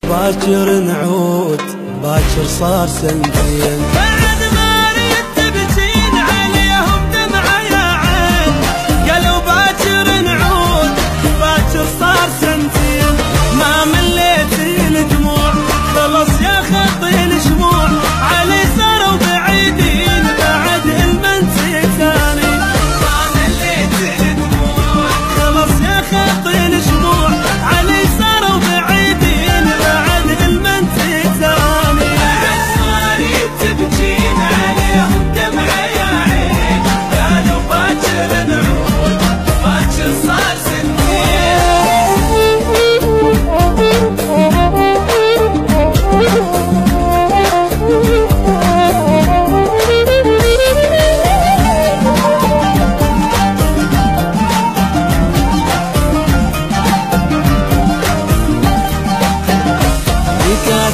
باكر نعود باكر صار سنتين. بعد ما ريت تبكين عليهم دمعة يا عين، قالوا باكر نعود باكر صار سنتين. ما مليت الدموع خلص يا خطي الشموع، علي صاروا بعيدين بعد المنسي ثاني. ما مليت الدموع خلص يا خطي الشموع، علي صاروا بعيدين بعد المنسي ثاني. بعد ما ريت تبكين عليهم دمعة يا عين، قالوا باكر نعود باكر صار سنتين.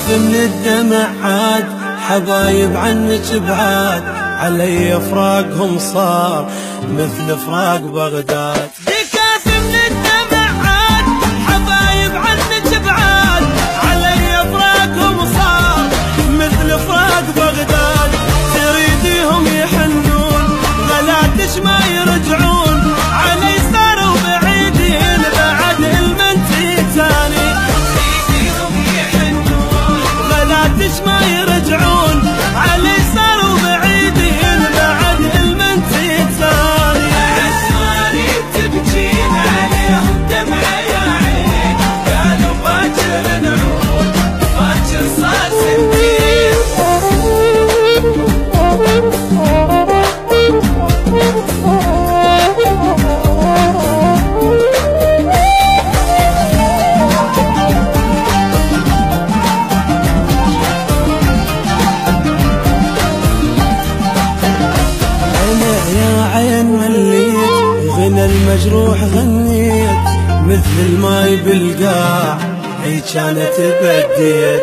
من الدمع عاد حبايب عنك بعاد، علي فراقهم صار مثل فراق بغداد. يكاف من الدمع عاد حبايب عنك بعاد، علي فراقهم صار مثل فراق بغداد. تريديهم يحنون غلاتش ما يرجعون، علي صاروا بعيدين بعد المنسي ثاني. غلاتش ما يرجعون، علي صاروا بعيدين بعد المنسي ثاني. بعد ما ريت تبكين عليهم دمعة يا عين، قالوا باكر نعود باكر صار سنتين. وغنى المجروح غنيت مثل الماي بالقاع، هي كانت بديت.